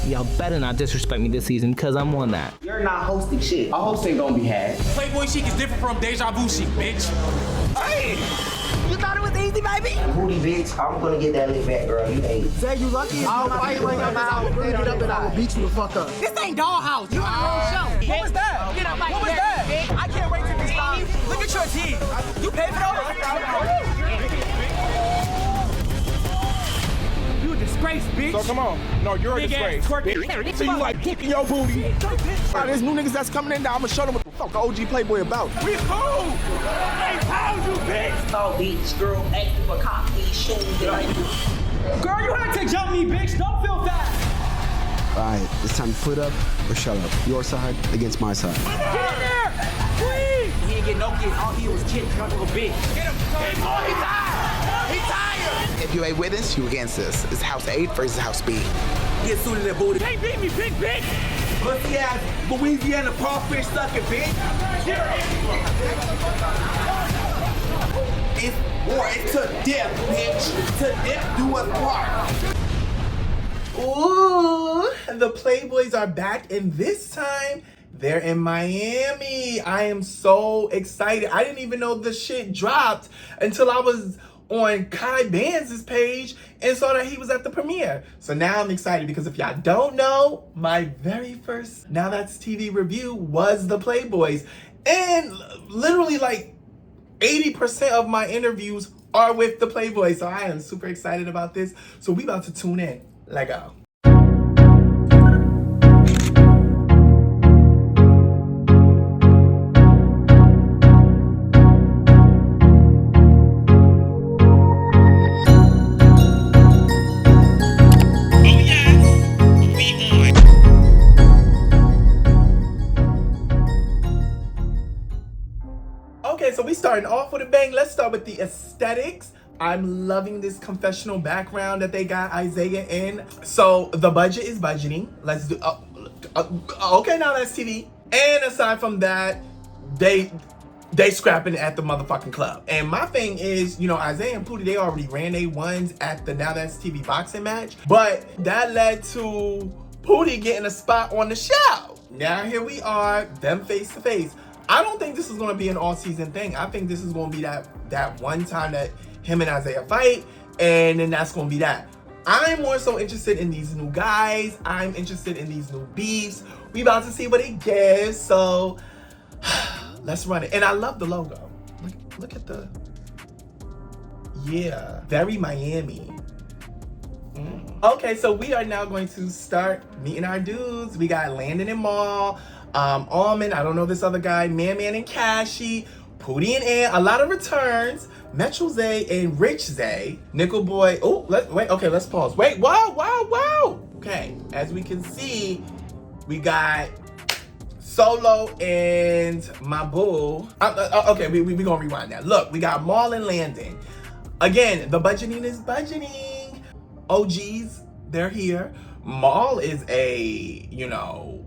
Y'all better not disrespect me this season, because I'm on that. You're not hosting shit. A host ain't gonna be had. Playboy chic is different from deja vu chic, bitch. Hey! You thought it was easy, baby? Booty bitch, I'm gonna get that lit back, girl. You ain't. Say you lucky. I'll fight like I'm out. We'll get up and I will beat you the fuck up. This ain't Dollhouse. You on the wrong show. What was that? Get up like what was that? I can't wait to respond. Look at your teeth. You paid for those? You a disgrace, bitch. So come on. No, you're a disgrace. So you like kicking your booty? There's new niggas that's coming in now. I'm gonna show them what the fuck OG Playboy about. We cool. Hey, pound you, bitch. Oh, bitch, girl, acting for cop these shoes. Girl, you had to jump me, bitch. Don't feel bad. All right, it's time to put up or shut up. Your side against my side. Get in there, please. He didn't get no kids. All he was kicked like a little bitch. Get him. Hey, boy, he tired. He tired. If you ain't with us, you against us. It's House 8 versus House B. Get suited that booty. They beat me, big bitch. Pussy ass Louisiana crawfish sucking bitch. It's war. It's to death, bitch. To death do us part. Ooh, the Playboys are back, and this time they're in Miami. I am so excited. I didn't even know the shit dropped until I was on Kai Bands' page and saw that he was at the premiere. So now I'm excited because if y'all don't know, my very first Now That's TV review was the Playboys. And literally like 80% of my interviews are with the Playboys. So I am super excited about this. So we about to tune in. Let go. Okay, so we starting off with a bang. Let's start with the aesthetics. I'm loving this confessional background that they got Isaiah in. So the budget is budgeting. Let's do, okay, Now That's TV. And aside from that, they scrapping at the motherfucking club. And my thing is, you know, Isaiah and Pootie, they already ran their ones at the Now That's TV boxing match. But that led to Pootie getting a spot on the show. Now here we are, them face to face. I don't think this is gonna be an all season thing. I think this is gonna be that one time that him and Isaiah fight, and then that's gonna be that. I'm more so interested in these new guys. I'm interested in these new beefs. We about to see what it gives, so let's run it. And I love the logo. Look at the, yeah, very Miami. Okay, so we are now going to start meeting our dudes. We got Landon and Maul, Almond, I don't know this other guy, Man and Cashy, Pootie and Ann, a lot of returns, Metro Zay and Rich Zay, Nickel Boy. Oh, let's pause. Wait, wow. Okay, as we can see, we got Solo and my boo. Okay, we gonna rewind that. Look, we got Maul and Landon. Again, the budgeting is budgeting. OGs, they're here. Maul is a, you know,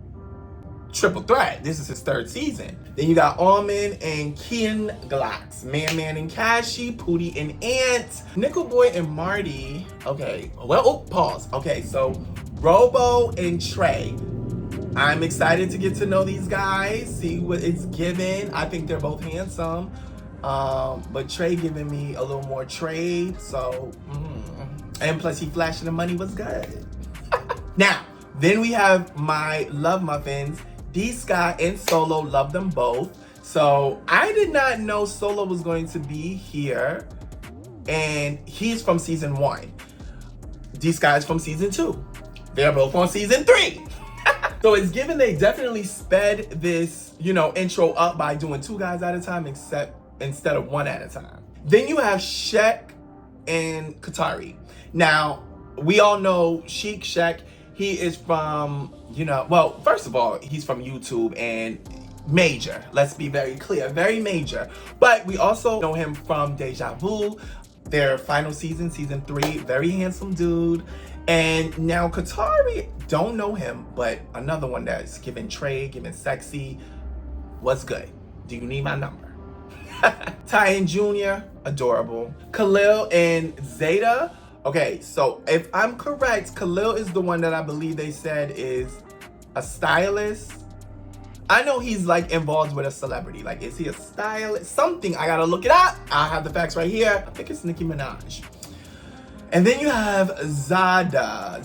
triple threat. This is his third season. Then you got Almond and Kian Glocks, Man and Cashy, Pootie and Ant, Nickel Boy and Marty. Okay, well, pause. Okay, so Robo and Trey. I'm excited to get to know these guys, see what it's given. I think they're both handsome, but Trey giving me a little more trade, so, and plus he flashing the money was good. Now, then we have my Love Muffins, D-Sky and Solo, love them both. So I did not know Solo was going to be here, and he's from season 1. D-Sky is from season 2. They're both on season 3. So it's given they definitely sped this, you know, intro up by doing 2 guys at a time instead of 1 at a time. Then you have Shek and Katari. Now, we all know Shek. He is from, you know, well, first of all, he's from YouTube and major. Let's be very clear, very major. But we also know him from Deja Vu, their final season, season 3, very handsome dude. And now Katari, don't know him, but another one that's giving trade, giving sexy. What's good? Do you need my number? Tyen Jr., adorable. Khalil and Zeta, Okay, so if I'm correct, Khalil is the one that I believe they said is a stylist. I know he's like involved with a celebrity. Like, is he a stylist? Something, I gotta look it up. I have the facts right here. I think it's Nicki Minaj. And then you have Zeta.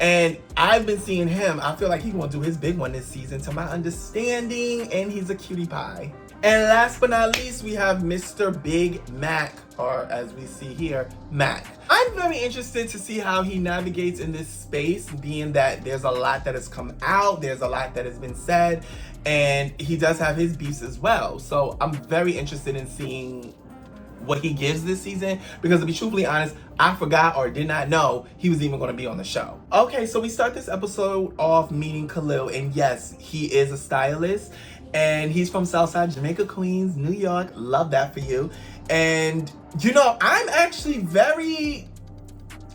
And I've been seeing him. I feel like he's gonna do his big one this season to my understanding, and he's a cutie pie. And last but not least, we have Mr. Big Mac, or as we see here, Mac. I'm very interested to see how he navigates in this space, being that there's a lot that has come out, there's a lot that has been said, and he does have his beefs as well. So I'm very interested in seeing what he gives this season, because to be truthfully honest, I forgot or did not know he was even going to be on the show. Okay, so we start this episode off meeting Khalil, and yes, he is a stylist, and he's from Southside Jamaica, Queens, New York. Love that for you. And you know, I'm actually very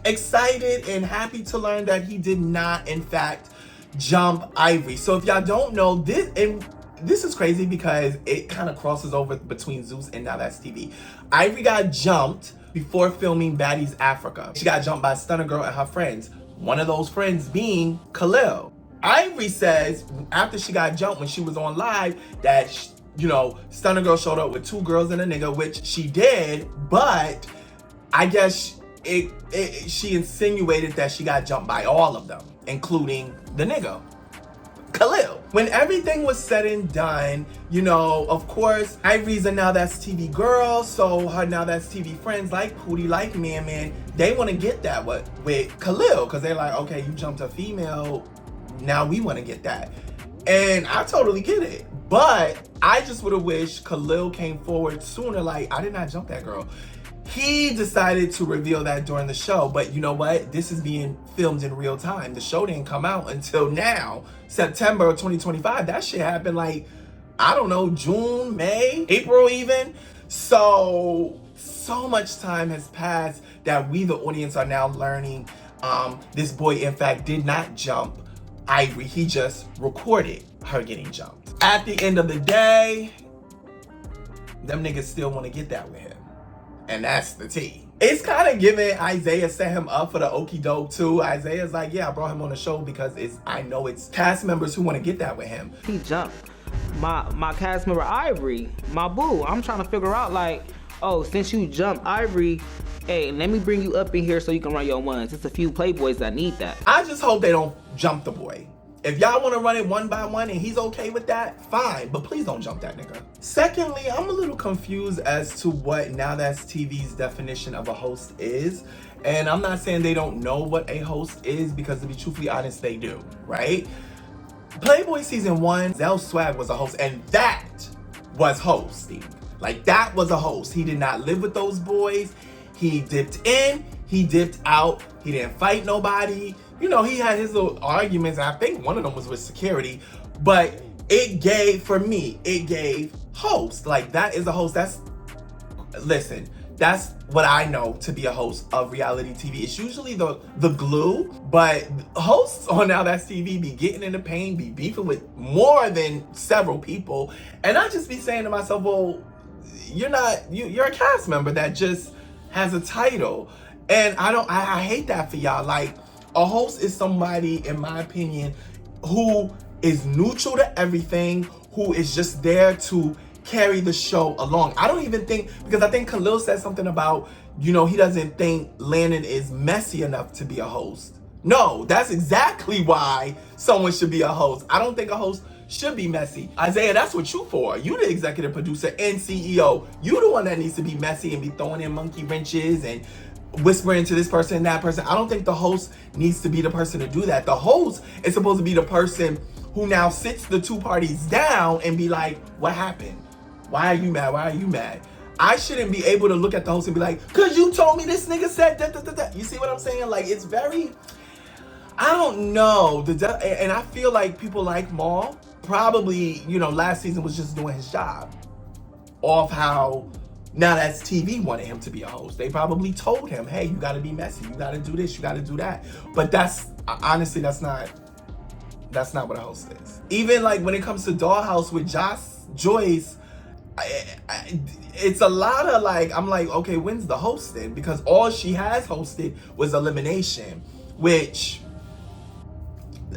excited and happy to learn that he did not, in fact, jump Ivory. So if y'all don't know this, and this is crazy because it kind of crosses over between Zeus and NowThatsTV. Ivory got jumped before filming Baddies Africa. She got jumped by Stunner Girl and her friends. One of those friends being Khalil. Ivory says after she got jumped when she was on live that, you know, Stunner Girl showed up with 2 girls and a nigga, which she did, but I guess she insinuated that she got jumped by all of them, including the nigga, Khalil. When everything was said and done, you know, of course, Ivory's a NowThatsTV girl, so her NowThatsTV friends like Pootie, like Man, they want to get that with Khalil, because they're like, okay, you jumped a female, now we want to get that. And I totally get it. But I just would have wished Khalil came forward sooner, like, I did not jump that girl. He decided to reveal that during the show, but you know what? This is being filmed in real time. The show didn't come out until now, September of 2025. That shit happened like, I don't know, June, May, April even. So much time has passed that we, the audience, are now learning this boy, in fact, did not jump Ivory. He just recorded her getting jumped. At the end of the day, them niggas still want to get that with him. And that's the tea. It's kind of giving Isaiah set him up for the okie doke too. Isaiah's like, yeah, I brought him on the show because I know it's cast members who want to get that with him. He jumped my cast member Ivory, my boo. I'm trying to figure out, like, oh, since you jumped Ivory, hey, let me bring you up in here so you can run your ones. It's a few Playboys that need that. I just hope they don't jump the boy. If y'all want to run it one by one and he's okay with that, fine, but please don't jump that nigga. Secondly, I'm a little confused as to what NowThatsTV's definition of a host is. And I'm not saying they don't know what a host is, because to be truthfully honest, they do, right? Playboy season 1, Zeus Swag was a host, and that was hosting. Like, that was a host. He did not live with those boys. He dipped in, he dipped out, he didn't fight nobody. You know, he had his little arguments. I think one of them was with security, but it gave host. Like, that is a host. Listen, that's what I know to be a host of reality TV. It's usually the glue, but hosts on NowThatsTV be getting in the pain, be beefing with more than several people. And I just be saying to myself, well, you're a cast member that just has a title. And I hate that for y'all. Like, a host is somebody, in my opinion, who is neutral to everything, who is just there to carry the show along. I don't even think, because I think Khalil said something about, you know, he doesn't think Landon is messy enough to be a host. No, that's exactly why someone should be a host. I don't think a host should be messy. Isaiah, that's what you for. You the executive producer and CEO. You the one that needs to be messy and be throwing in monkey wrenches and whispering to this person and that person. I don't think the host needs to be the person to do that. The host is supposed to be the person who now sits the two parties down and be like, what happened? Why are you mad? Why are you mad? I shouldn't be able to look at the host and be like, cause you told me this nigga said that. You see what I'm saying? Like, it's very, I don't know. And I feel like people like Maul probably, you know, last season was just doing his job off how NowThatsTV wanted him to be a host. They probably told him, hey, you gotta be messy, you gotta do this, you gotta do that. But that's, honestly, that's not what a host is. Even like when it comes to Dollhouse with Joyce, it's a lot of like, I'm like, okay, when's the hosting? Because all she has hosted was elimination, which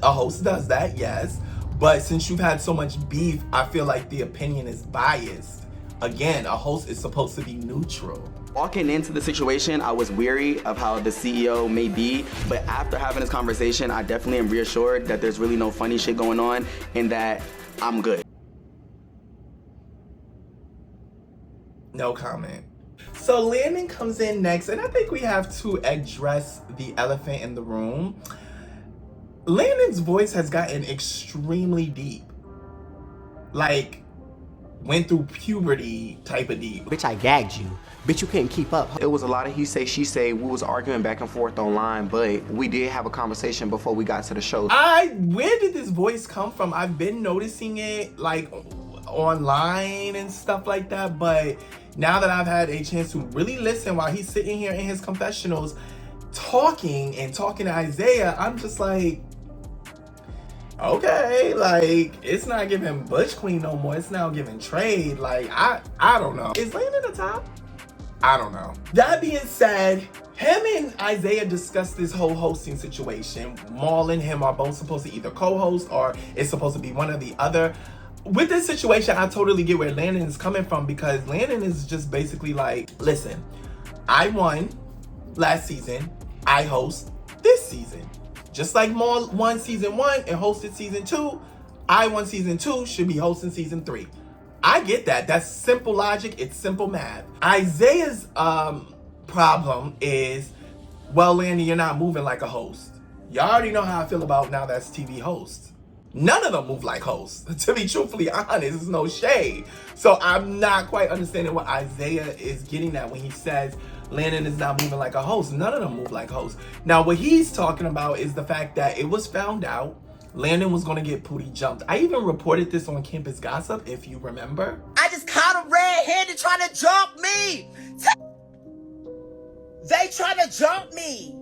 a host does that, yes. But since you've had so much beef, I feel like the opinion is biased. Again, a host is supposed to be neutral. Walking into the situation, I was weary of how the CEO may be, but after having this conversation, I definitely am reassured that there's really no funny shit going on and that I'm good. No comment. So Landon comes in next, and I think we have to address the elephant in the room. Landon's voice has gotten extremely deep. Like, went through puberty type of deep. Bitch, I gagged you. Bitch, you couldn't keep up. It was a lot of he say, she say. We was arguing back and forth online, but we did have a conversation before we got to the show. Where did this voice come from? I've been noticing it like online and stuff like that, but now that I've had a chance to really listen while he's sitting here in his confessionals talking to Isaiah, I'm just like, okay, like, it's not giving Butch Queen no more. It's now giving Trade. Like, I don't know. Is Landon the top? I don't know. That being said, him and Isaiah discussed this whole hosting situation. Maul and him are both supposed to either co-host or it's supposed to be one or the other. With this situation, I totally get where Landon is coming from, because Landon is just basically like, listen, I won last season. I host this season. Just like Maul won season 1 and hosted season 2, I won season 2, should be hosting season 3. I get that. That's simple logic. It's simple math. Isaiah's problem is, well, Landon, you're not moving like a host. Y'all already know how I feel about NowThatsTV hosts. None of them move like hosts. To be truthfully honest, there's no shade. So I'm not quite understanding what Isaiah is getting at when he says Landon is not moving like a host. None of them move like hosts. Now, what he's talking about is the fact that it was found out Landon was gonna get Pootie jumped. I even reported this on Campus Gossip, if you remember. I just caught a red-handed trying to jump me. They trying to jump me.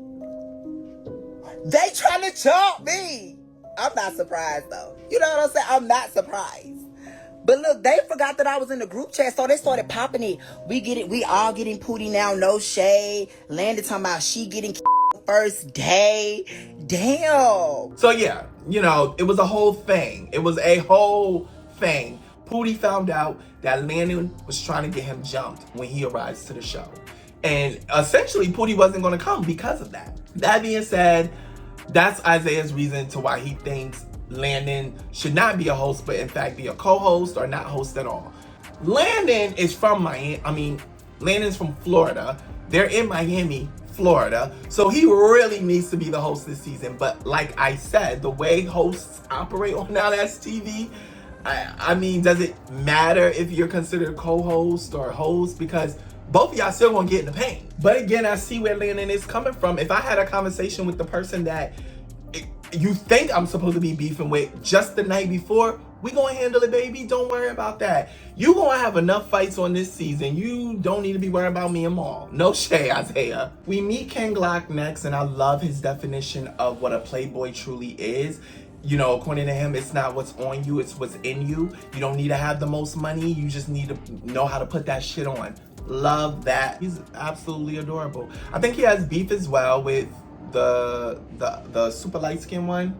They trying to jump me. I'm not surprised though. You know what I'm saying? I'm not surprised. But look, they forgot that I was in the group chat, so they started popping it. We get it. We all getting Pootie now. No shade. Landon talking about she getting first day. Damn. So yeah, you know, it was a whole thing. It was a whole thing. Pootie found out that Landon was trying to get him jumped when he arrives to the show. And essentially, Pootie wasn't going to come because of that. That being said, that's Isaiah's reason to why he thinks Landon should not be a host, but in fact be a co-host or not host at all. Landon is from Miami. Landon's from Florida. They're in Miami, Florida. So he really needs to be the host this season. But like I said, the way hosts operate on NowThatsTV, I mean, does it matter if you're considered co-host or host? Because both of y'all still gonna get in the paint. But again, I see where Landon is coming from. If I had a conversation with the person that you think I'm supposed to be beefing with just the night before, we gonna handle it, baby. Don't worry about that. You gonna have enough fights on this season. You don't need to be worried about me and Maul. No shade, Isaiah. We meet Ken Glock next, and I love his definition of what a playboy truly is. You know, according to him, it's not what's on you, it's what's in you. You don't need to have the most money. You just need to know how to put that shit on. Love that. He's absolutely adorable. I think he has beef as well with the super light skin one.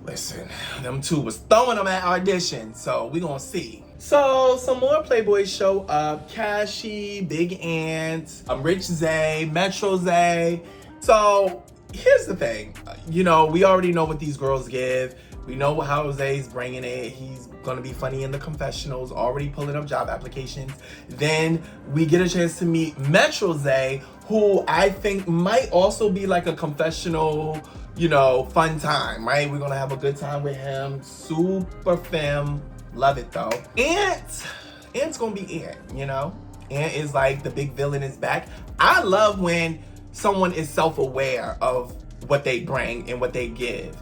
Listen, them two was throwing them at audition, so we gonna see. So some more Playboys show up. Cashy, Big Ant, Rich Zay, Metro Zay. So here's the thing. You know, we already know what these girls give. We know how Zay's bringing it. He's gonna be funny in the confessionals, already pulling up job applications. Then we get a chance to meet Metro Zay, who I think might also be like a confessional, you know, fun time, right? We're gonna have a good time with him. Super femme. Love it though. Ant's gonna be Ant, you know? Ant is like the big villain is back. I love when someone is self-aware of what they bring and what they give.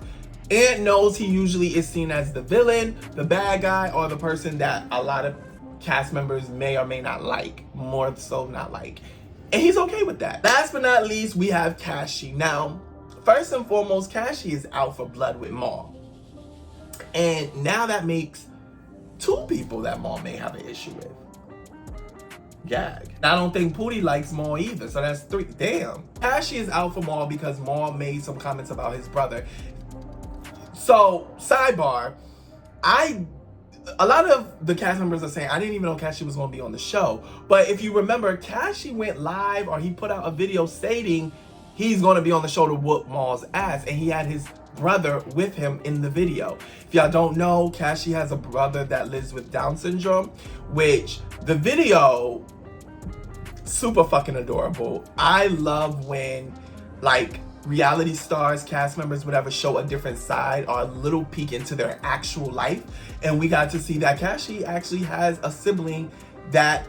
Ant knows he usually is seen as the villain, the bad guy, or the person that a lot of cast members may or may not like, more so not like. And he's okay with that. Last but not least, we have Cashy. Now, first and foremost, Cashy is out for blood with Maul. And now that makes two people that Maul may have an issue with. Gag. I don't think Pootie likes Maul either, so that's 3. Damn. Cashy is out for Maul because Maul made some comments about his brother. So, sidebar, a lot of the cast members are saying, I didn't even know Cashy was going to be on the show. But if you remember, Cashy went live, or he put out a video stating he's going to be on the show to whoop Maul's ass. And he had his brother with him in the video. If y'all don't know, Cashy has a brother that lives with Down syndrome, which the video, super fucking adorable. I love when, like, reality stars, cast members, whatever, show a different side or a little peek into their actual life. And we got to see that Cashy actually has a sibling that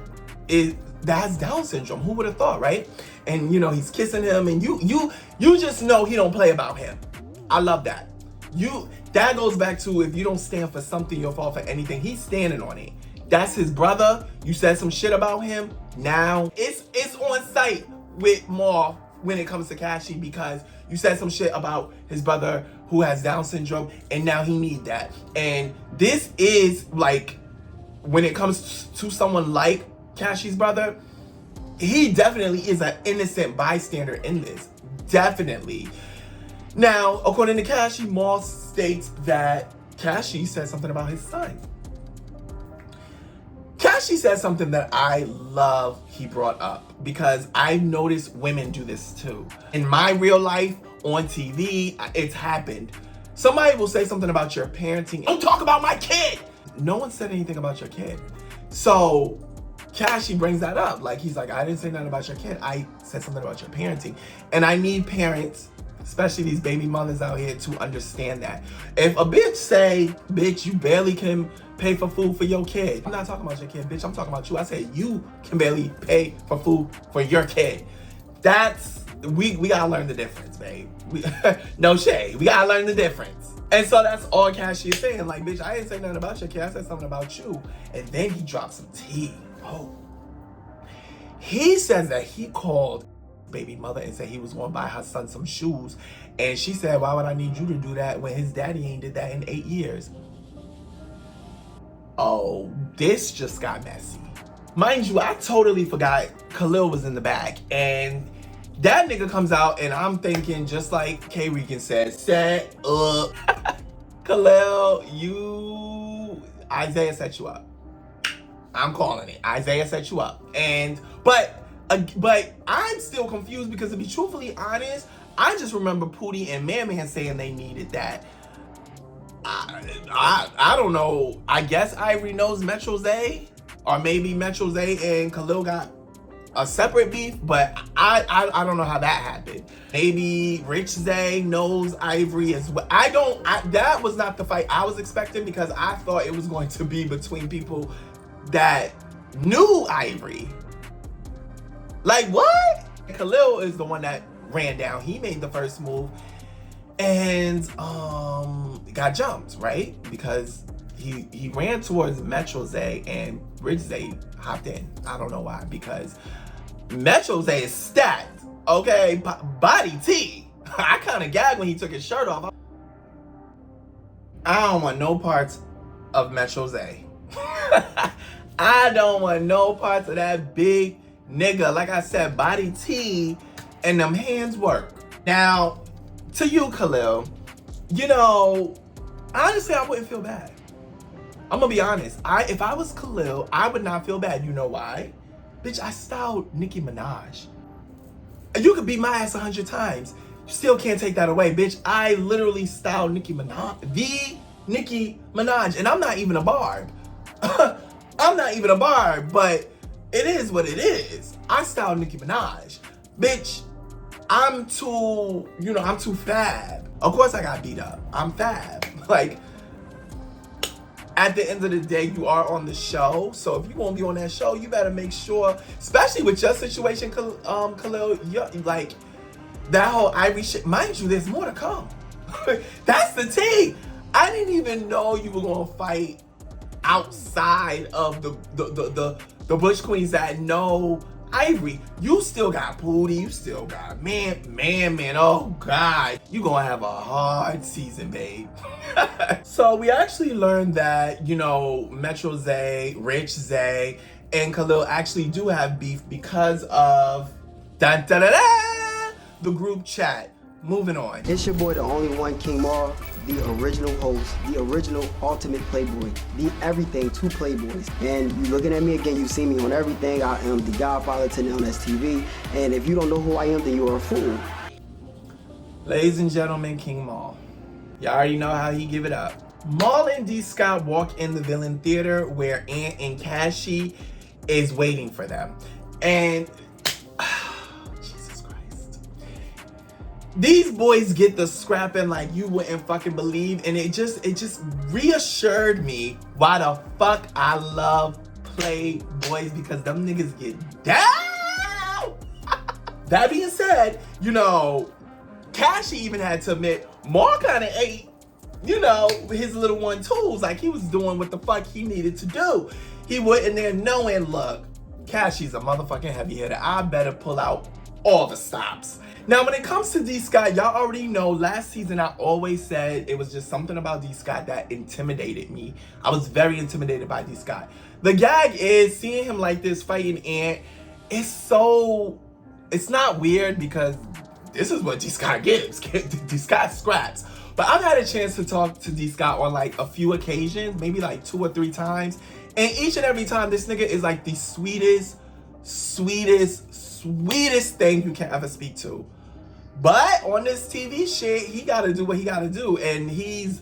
has Down syndrome. Who would have thought, right? And you know, he's kissing him, and you just know he don't play about him. I love that. That goes back to, if you don't stand for something, you'll fall for anything. He's standing on it. That's his brother. You said some shit about him. Now it's on site with Maul when it comes to Cashy, because you said some shit about his brother who has Down syndrome, and now he needs that. And this is like, when it comes to someone like Cashy's brother, he definitely is an innocent bystander in this. Definitely. Now, according to Cashy, Maul states that Cashy said something about his son. Cashy said something that I love he brought up, because I've noticed women do this too. In my real life, on TV, it's happened. Somebody will say something about your parenting. Don't talk about my kid! No one said anything about your kid. So Cashy brings that up. Like, he's like, I didn't say nothing about your kid. I said something about your parenting. And I need parents, especially these baby mothers out here, to understand that. If a bitch say, bitch, you barely can pay for food for your kid. I'm not talking about your kid, bitch. I'm talking about you. I said you can barely pay for food for your kid. We gotta learn the difference, babe. No shade. We gotta learn the difference. And so that's all Cashy is saying. Like, bitch, I didn't say nothing about your kid. I said something about you. And then he dropped some tea. Oh. He says that he called baby mother and said he was going to buy her son some shoes. And she said, why would I need you to do that when his daddy ain't did that in 8 years? Oh, this just got messy. Mind you, I totally forgot Khalil was in the back. And that nigga comes out, and I'm thinking, just like K. Regan said, set up. Khalil, Isaiah set you up. I'm calling it. Isaiah set you up. But I'm still confused, because to be truthfully honest, I just remember Pootie and Man saying they needed that. I don't know. I guess Ivory knows Metro Zay, or maybe Metro Zay and Khalil got a separate beef, but I don't know how that happened. Maybe Rich Zay knows Ivory as well. That was not the fight I was expecting, because I thought it was going to be between people that knew Ivory. Like, what? Khalil is the one that ran down. He made the first move and got jumped, right? Because he ran towards Metro Zay, and Rich Zay hopped in. I don't know why, because Metro Zay is stacked. Okay, body T. I kind of gagged when he took his shirt off. I don't want no parts of Metro Zay. I don't want no parts of that big nigga. Like I said, body T, and them hands work. Now, to you, Khalil, you know, honestly, I wouldn't feel bad. I'm gonna be honest. If I was Khalil, I would not feel bad. You know why? Bitch, I styled Nicki Minaj. You could beat my ass 100 times. You still can't take that away, bitch. I literally styled Nicki Minaj. The Nicki Minaj. And I'm not even a barb. I'm not even a barb, but it is what it is. I styled Nicki Minaj. Bitch, I'm too fab. Of course I got beat up. I'm fab. Like, at the end of the day, you are on the show. So if you won't be on that show, you better make sure, especially with your situation, Khalil, like, that whole Ivory shit. Mind you, there's more to come. That's the tea. I didn't even know you were gonna fight outside of the Bush Queens that know Ivory, you still got Pootie, you still got man. Oh God, you gonna have a hard season, babe. So we actually learned that, you know, Metro Zay, Rich Zay, and Khalil actually do have beef because of the group chat. Moving on. It's your boy, the only one, King Mar, the original host, the original ultimate playboy, the everything to Playboys. And you looking at me again, you see me on everything. I am the godfather to NowThatsTV. And if you don't know who I am, then you are a fool. Ladies and gentlemen, King Maul. Y'all already know how he give it up. Maul and D. Scott walk in the Villain Theater where Ant and Cashy is waiting for them. And Jesus Christ. These boys get the scrapping like you wouldn't fucking believe. And it just reassured me why the fuck I love Playboys, because them niggas get down. That being said, you know, Cashy even had to admit Maul kind of ate, you know, his little 1-2s. Like he was doing what the fuck he needed to do. He went in there knowing, look, Cashy's a motherfucking heavy hitter. I better pull out all the stops. Now, when it comes to D. Scott, y'all already know last season I always said it was just something about D. Scott that intimidated me. I was very intimidated by D. Scott. The gag is seeing him like this fighting Ant. It's not weird because this is what D. Scott gives. D. Scott scraps. But I've had a chance to talk to D. Scott on like a few occasions, maybe like 2 or 3 times. And each and every time, this nigga is like the sweetest thing you can ever speak to. But on this TV shit, he gotta do what he gotta do. And he's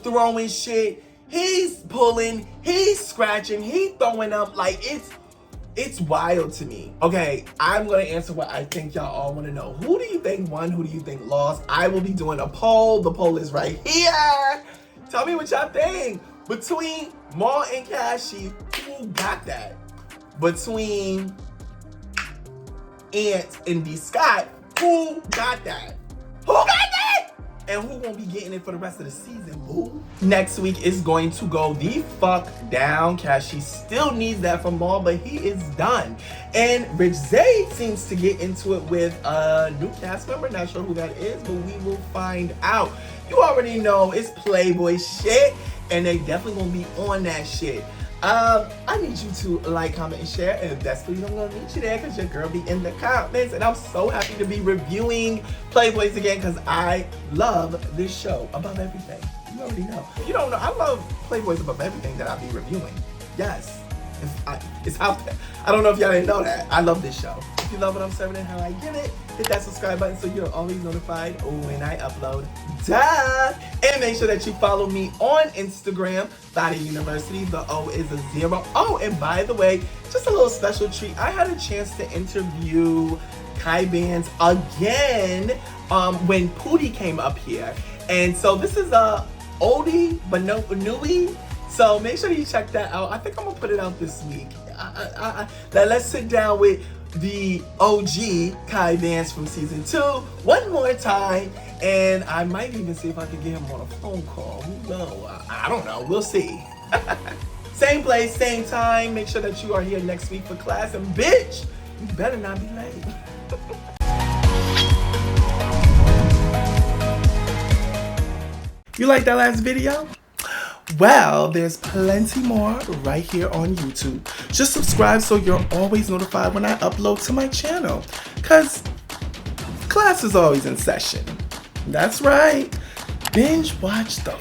throwing shit, he's pulling, he's scratching, he's throwing up. Like it's wild to me. Okay, I'm gonna answer what I think y'all all wanna know. Who do you think won? Who do you think lost? I will be doing a poll. The poll is right here. Tell me what y'all think. Between Maul and Cashy, who got that? Between Ant and D. Scott, who got that? Who got that? And who won't be getting it for the rest of the season, boo? Next week is going to go the fuck down. Cashy still needs that from Maul, but he is done. And Rich Zay seems to get into it with a new cast member. Not sure who that is, but we will find out. You already know it's Playboy shit, and they definitely gonna be on that shit. I need you to like, comment, and share. And if that's what I'm gonna meet you there, because your girl be in the comments. And I'm so happy to be reviewing Playboys again, because I love this show above everything. You already know. If you don't know, I love Playboys above everything that I'll be reviewing. Yes. It's out there. I don't know if y'all didn't know that. I love this show. If you love what I'm serving and how I give it, hit that subscribe button so you're always notified when I upload. Duh! And make sure that you follow me on Instagram, Baddies University. The O is a 0. Oh, and by the way, just a little special treat. I had a chance to interview Kai Bands again when Pootie came up here. And so this is a oldie but no newie. So make sure you check that out. I think I'm gonna put it out this week. Let's sit down with the OG Kai Vance from season 2 one more time, and I might even see if I can get him on a phone call. Who knows? I don't know. We'll see. Same place, same time. Make sure that you are here next week for class, and bitch, you better not be late. You like that last video? Well, there's plenty more right here on YouTube. Just subscribe so you're always notified when I upload to my channel, because class is always in session. That's right. Binge watch the